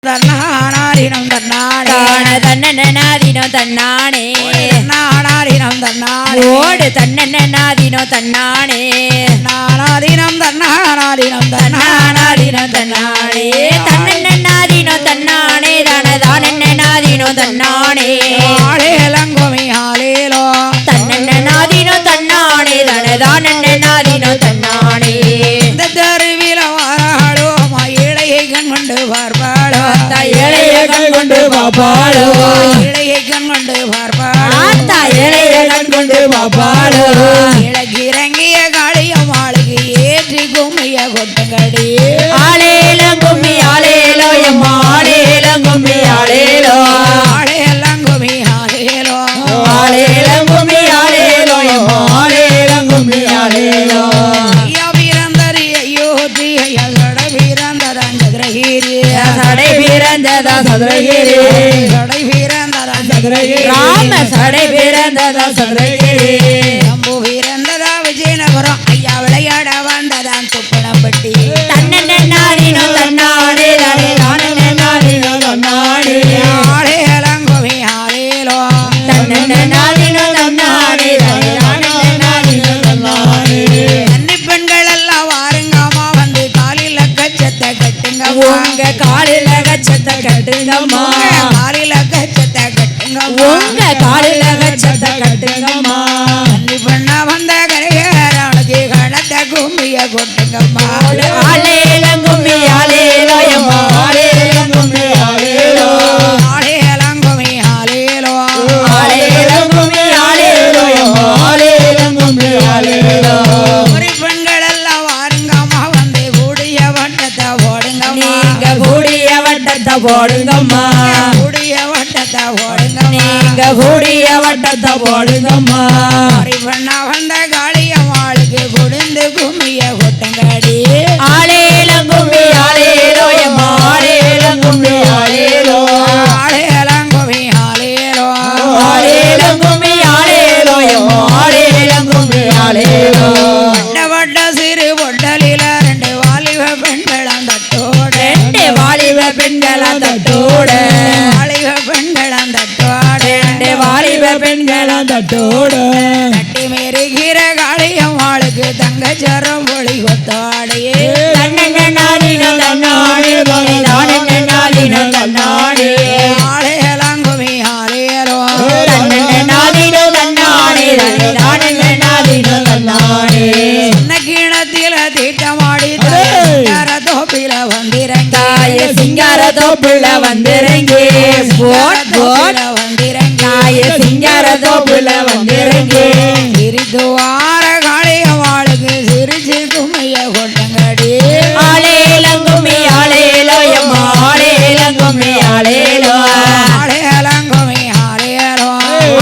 தன்னானாரினம் தன்னானே தன்னன்னாதினம் தன்னானே நானாரினம் தன்னானே ஓடு தன்னன்னாதினம் தன்னானே நானாதினம் தன்னானாதினம் தன்னானாதினம் தன்னானே தன்னன்னாதினம் தன்னானே தானதானன்னாதினம் தன்னானே ஆளேலங்கோமி ஆளேலோ தன்னன்னாதினம் தன்னானே தானதானன்னாதினம் தன்னானே இந்த தெருவில வாராளோ இளையை கண் கொண்டு பார்ப்பாளோ இளைய கண் கொண்டு பாப்பாளோ இளையை கண் கொண்டு பார்ப்பாளோ இளைய கண் கொண்டு பாப்பாளோ இறங்கிய காளியம் ஆளுக்கு ஏற்றி கும்மிய கொட்டுங்கடி ஆளேலம் கும்மி ஆளேலோ எம்மா ஆளேலம் கும்மி ஆளேலோ ஆளேலம் கும்மி ஆளேலோ ஆளேலம் கும்மி ஆளேலோ எம்மா ஆளேலம் கும்மி ஆளேலோ ஐயா பிறந்தரி அயோத்தி ஐயா சடை பிறந்ததான் சதுரகிரி சடை பிறந்ததா சதுரகிரி சடை பிறந்ததான் சதுரகிரி ராம சடை பிறந்ததா சதுரகிரி அம்பு பிறந்ததா விஜயநகரம் ஐயா விளையாட வந்ததான் துப்பணப்பட்டி தன்னன்னாதினோ தன்னானே தானன்னாதினோ தன்னானே ஆளேலம் கும்மி ஆளேலோ தன்னன்னாதினோ தன்னானே தானன்னாதினோ தன்னானே அன்னி பெண்கள் எல்லாம் வாருங்கம்மா வந்து காலில கச்சத்தை கட்டுங்க உங்க காலில கச்சத்தை கட்டுங்கம்மா காலில கச்சத்தை கட்டுங்க உங்க காலில கச்சத்தை கட்டுங்கம்மா அன்னி பெண்ணா வந்த கரையராளுக்கு கடத்த கும்மிய கொட்டுங்கம்மா ஆளேலம் கும்மி ஆளேலோ எம்மா ஆளேலம் கும்மி ஆளேலோ ஆளேலம் கும்மி ஆளேலோ ஆளேலம் கும்மி ஆளேலோ எம்மா ஆளேலம் கும்மி ஆளேலோ ஒரு பெண்கள் எல்லாம் வாருங்கம்மா வந்து கூடிய வட்டத்தை போடுங்கம்மா நீங்க கூடிய வட்டத்தை போடுங்கம்மா கூடிய வட்டத்தை போடுங்கம்மா நீங்க கூடிய வட்டத்தை போடுங்கம்மா ஒரு பெண்ணா வந்த காளியம்மாளுக்கு குடிந்து கும்மிய கொட்டுங்கடி ஆளேலம் கும்மி ஆளேலோ எம்மா ஆளேலம் கும்மி ஆளேலோ ஆளேலம் கும்மி ஆளேலோ ஆளேலம் கும்மி ஆளேலோ எம்மா ஆளேலம் கும்மி ஆளேலோ வட்ட சிறு பொட்டலில ரெண்டு வாலிப பெண்களம் தட்டோட ரெண்டு வாலிப பெண்களா தட்டோட வாலிப பெண்களம் தட்டோட ரெண்டு வாலிப பெண்களா தட்டோட தட்டி மெருகிற காளியம்மாளுக்கு தங்கச்சரம் பொழி கொத்தாடையே தன்னன்னாதினோ தன்னானே தானன்னாதினோ தன்னானே ஆளேலம் கும்மி ஆளேலோ தன்னன்னாதினோ தன்னானே தானன்னாதினோ தன்னானே கீணத்தில தீட்டமாடி தோப்பில வந்திரங்க தாய சிங்கார தோப்புல வந்திறங்கி போட் போட் வந்திரங்க தாய சிங்கார தோப்புல வந்திறங்கி சிரித்துவார காளியம்மாளுக்கு சிரிச்சு கும்மிய கொட்டங்கடி ஆளேலம் கும்மி ஆளேலோ எம்மா ஆளேலம் கும்மி ஆளேலோ ஆளேலம் கும்மி ஆளேலோ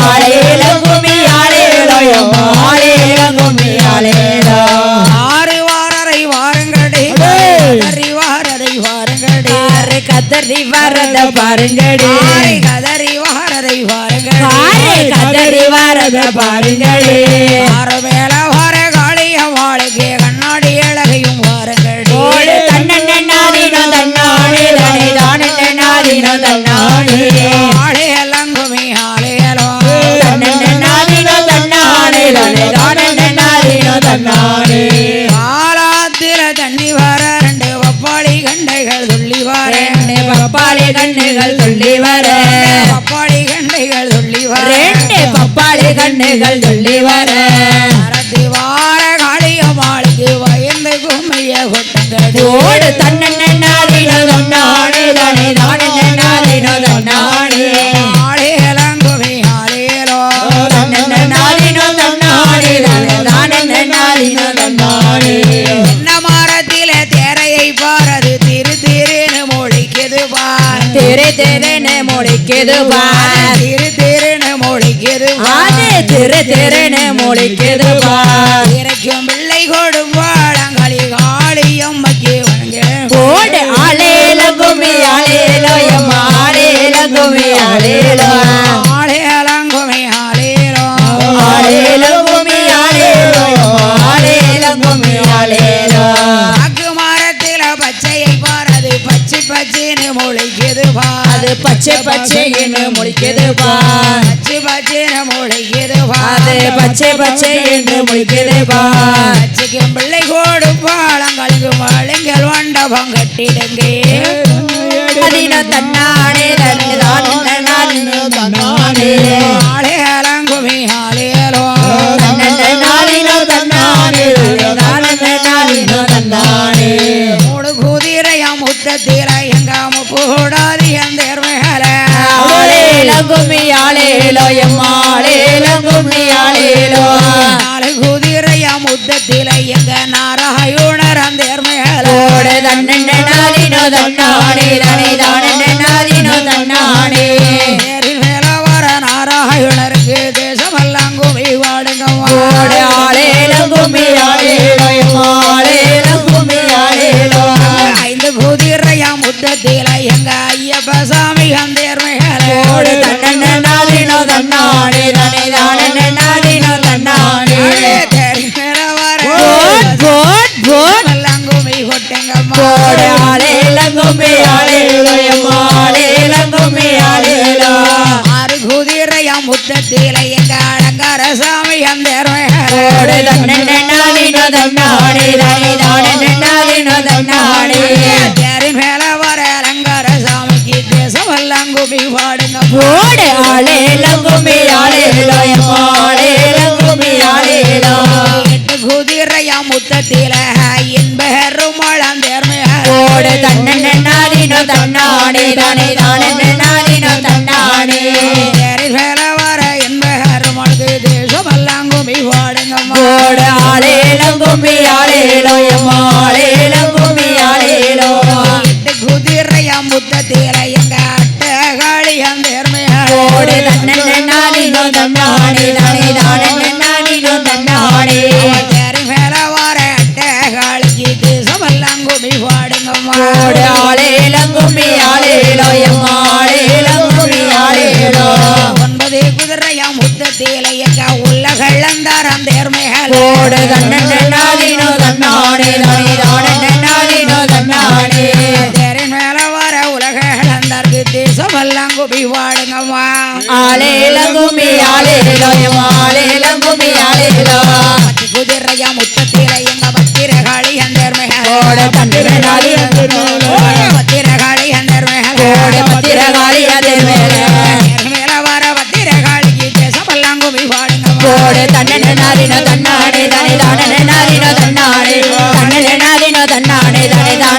ஆளேலம் கும்மி ஆளேலோ எம்மா ஆளேலம் கும்மி ஆளேலோ ஆறு வாரரை வாருங்கடி கதறி வாரரை வாருங்கடி ஆறு கதறி வரத பாருங்கடி ஆறு கதறி வாரரை வாருங்கடி ஆறு கதறி வரத பாருங்கடி ஆறு மேல வார காளியம்மாளுக்கு கண்ணாடி அழகையும் வாருங்கடி ஓடு தன்னன்னாதினோ தன்னானே தானன்னாதினோ தன்னானே ஆளேலம் கும்மி ஆளேலோ தன்னன்னாதினோ தன்னானே தானன்னாதினோ தன்னானே காலாத்தில தண்ணி வர ரெண்டு பப்பாளி கண்டைகள் துள்ளி வர ரெண்டு பப்பாளி கண்ணுகள் துள்ளி வர பப்பாளி கண்டைகள் துள்ளி வர ரெண்டு பப்பாளி கண்ணுகள் துள்ளி வர அரத்தி வார காளியம்மாளுக்கு வயந்து கும்மிய கொட்டுங்கடி ஓடு தன்னன்னாதினோ தன்னானே தானன்னாதினோ தன்னானே ஆளேலம் கும்மி ஆளேலோ தன்னன்னாதினோ தன்னானே தானன்னாதினோ தன்னானே என்ன மரத்தில தேரையை பாரது திரு திருன்னு மொழிக்குது பார் தெரு தெருன்னு முளைக்குது பார் திரு திருன்னு மொழிக்குது அது தெரு தெருன்னு முளைக்குது பார் இறைக்கும் பிள்ளை கொடுப்பாளங்களி காளியம்மக்கு வணங்க ஓடு ஆளேலம் கும்மி ஆளேலோ எம்மா ஆளேலம் கும்மி ஆளேலோ ஆளேலம் கும்மி ஆளேலோ ஆளேலம் கும்மி ஆளேலோ எம்மா ஆளேலம் கும்மி ஆளேலோ அக்கு மரத்தில பச்சையை பாரது பச்சை பச்சைன்னு முளைக்குது பார் அது பச்சை பச்சை என்று முளைக்குது பார் பச்சை பச்சைன முளைக்குது அது பார் பச்சை பச்சை என்று முளைக்குது பார் பச்சைக்கும் பிள்ளை கோடு பாலங்களுக்கு மலைங்கள் மண்டபம் கட்டிடுங்க அதின தன்னானே தன்னிதான் தன்னானே ஆளேலங்குமி ஆளேலோ தன்னானே தன்னானே தன்னானே மூடு குதிரையா முத்தத்தில எங்காம கூடாது எந்த மேல ஆளேலங்குமி ஆளேலோ எம்மாளேலங்குமி ஆளேலோ நாலு குதிரையா முத்தத்தில எங்க நாராயணர் அந்த மேல ஓட தன்னானே தன்னானே தன்னானே தன்னானே நேரில் மேல வர நாராயணருக்கு தேசமெல்லாம் குமி வாடுங்கம்மா ஓட ஆளேலங்குமி ஆளேலோ எம்மாளேலங்குமி ஆளேலோ ஐந்து குதிரையா முத்தத்தில எங்க ஐயப்ப சாமி அந்த மேல ஓட தன்னானே தன்னானே தன்னானே தேரில் மேல வர போட் போட் எல்லாம் குமி கொட்டுங்கம்மா ஓட ஆளேலங்குமி ஆளேலோ எம்மாளேலங்குமி ஆளேலோ ஆறு குதிரையா முத்தத்தில எங்க அலங்கார சாமி அந்த ஓட தன்னானே தன்னானே தன்னானே தேரி மேல வர அலங்கார சாமிக்கு தேசமெல்லாம் குமி பாடுங்க ஓட ஆளேலங்குமி ஆளேலோ எம்மாளேலங்குமி ஆளேலோ எட்டு குதிரையா முத்தத்தில என்பெருமாள் அந்த ஓட தன்னானே தன்னானே தன்னானே தேரி மேல வர என்பெருமாளுக்கு தேசமெல்லாம் குமி பாடுங்கம்மா ஓட ஆளேலங்குமி ஆளேலோ எம்மாளேலங்குமி ஆளேலோ எட்டு குதிரையா முத்தத்தில எங்க அட்டகாளி அந்த ஓட தன்னானே தன்னானே தன்னானே தேரி மேல வர அட்டகாளிக்கு தேசமெல்லாம் குமி பாடுங்கம்மா ஓட ஆளேலங்குமி ஆளேலோ எம்மாளேலங்குமி ஆளேலோ ஒன்பது குதிரையா முத்தத்தில எங்க உள்ள கள்ளந்தாரம் தேர்மைகள் ஓட தன்னானே தன்னானே தன்னானே தேரின் மேல வர உலக கள்ளந்தாருக்கு தேசமெல்லாம் குமி பாடுங்கம்மா ஆளேலங்குமி ஆளேலோ எம்மாளேலங்குமி ஆளேலோ பத்து குதிரையா முத்தத்தில எங்க பத்திரகாளி அந்தர்மைகள் ஓட தன்னானே பத்திரகாளி அந்தர்மைகள் ஓட பத்திரகாளி அதிர்மேல தேரின் மேல வர பத்திரகாளிக்கு தேசமெல்லாம் குமி பாடுங்கம்மா ஓட தன்னானே தன்னானே தன்னானே தன்னானே தன்னானே தன்னானே தன்னானே